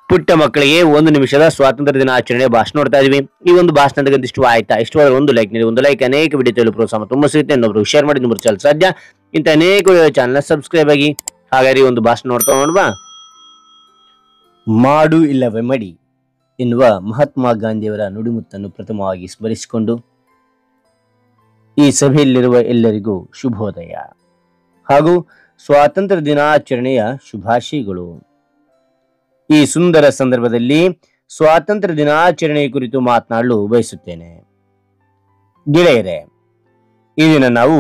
ಪುಟ್ಟ ಮಕ್ಕಳಿಗೆ 1 ನಿಮಿಷದ ಸ್ವಾತಂತ್ರ್ಯ ದಿನಾಚರಣೆ ಭಾಷಣ ನೋಡ್ತಾ ಇದೀವಿ. ಈ ಒಂದು ಭಾಷಣ ಇಷ್ಟ ಆಯ್ತಾ? ಇಷ್ಟವಾದ ಒಂದು ಲೈಕ್ ನೀಡಿ. ಒಂದು ಲೈಕ್ ಅನೇಕ ವಿಡಿಯೋ ತಿಳಿಯಲು ಪ್ರೋತ್ಸಾಹ ತುಂಬ ಸಿಗುತ್ತೆ. ಇನ್ನೊಬ್ರು ಶೇರ್ ಮಾಡಿ ಮುಚ್ಚಲು ಸಾಧ್ಯ. ಇಂಥ ಅನೇಕ ಚಾನಲ್ ಸಬ್ಸ್ಕ್ರೈಬ್ ಆಗಿ. ಹಾಗಾದ್ರೆ ಒಂದು ಭಾಷಣ ನೋಡ್ಬಾ. ಮಾಡು ಇಲ್ಲವೇ ಮಡಿ ಎನ್ನುವ ಮಹಾತ್ಮ ಗಾಂಧಿಯವರ ನುಡಿಮುತ್ತನ್ನು ಪ್ರಥಮವಾಗಿ ಸ್ಮರಿಸಿಕೊಂಡು ಈ ಸಭೆಯಲ್ಲಿರುವ ಎಲ್ಲರಿಗೂ ಶುಭೋದಯ ಹಾಗೂ ಸ್ವಾತಂತ್ರ್ಯ ದಿನಾಚರಣೆಯ ಶುಭಾಶಯಗಳು. ಈ ಸುಂದರ ಸಂದರ್ಭದಲ್ಲಿ ಸ್ವಾತಂತ್ರ್ಯ ದಿನಾಚರಣೆ ಕುರಿತು ಮಾತನಾಡಲು ಬಯಸುತ್ತೇನೆ. ಗೆಳೆಯರೇ, ಈ ದಿನ ನಾವು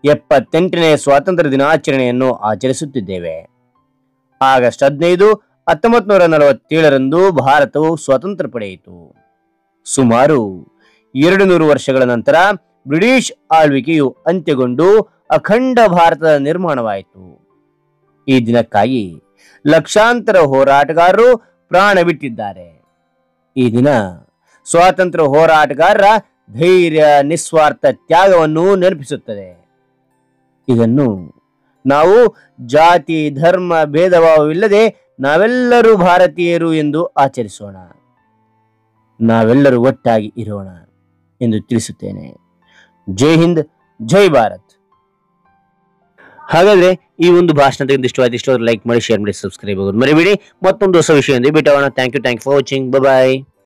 78ನೇ ಸ್ವಾತಂತ್ರ್ಯ ದಿನಾಚರಣೆಯನ್ನು ಆಚರಿಸುತ್ತಿದ್ದೇವೆ. ಆಗಸ್ಟ್ 15, 1947ರಂದು ಭಾರತವು ಸ್ವಾತಂತ್ರ್ಯ ಪಡೆಯಿತು. ಸುಮಾರು 200 ವರ್ಷಗಳ ನಂತರ ಬ್ರಿಟಿಷ್ ಆಳ್ವಿಕೆಯು ಅಂತ್ಯಗೊಂಡು ಅಖಂಡ ಭಾರತದ ನಿರ್ಮಾಣವಾಯಿತು. ಈ ದಿನಕ್ಕಾಗಿ ಲಕ್ಷಾಂತರ ಹೋರಾಟಗಾರರು ಪ್ರಾಣ ಬಿಟ್ಟಿದ್ದಾರೆ. ಈ ದಿನ ಸ್ವಾತಂತ್ರ್ಯ ಹೋರಾಟಗಾರರ ಧೈರ್ಯ, ನಿಸ್ವಾರ್ಥ ತ್ಯಾಗವನ್ನು ನೆನಪಿಸುತ್ತದೆ. ಇದನ್ನು ನಾವು ಜಾತಿ, ಧರ್ಮ, ಭೇದಭಾವವಿಲ್ಲದೆ ನಾವೆಲ್ಲರೂ ಭಾರತೀಯರು ಎಂದು ಆಚರಿಸೋಣ. ನಾವೆಲ್ಲರೂ ಒಟ್ಟಾಗಿ ಇರೋಣ ಎಂದು ತಿಳಿಸುತ್ತೇನೆ. ಜೈ ಹಿಂದ್, ಜೈ ಭಾರತ್. ಹಾಗಾದ್ರೆ ಈ ಒಂದು ಭಾಷಣ ಇಷ್ಟವಾದ ಲೈಕ್ ಮಾಡಿ, ಶೇರ್ ಮಾಡಿ, ಸಬ್ಸ್ಕ್ರೈಬ್ ಆಗೋದು ಮರಿಬೇಡಿ. ಮತ್ತೊಂದು ಹೊಸ ವಿಷಯ ಭೇಟಿ ಆಗೋಣ. Thank you for watching. Bye.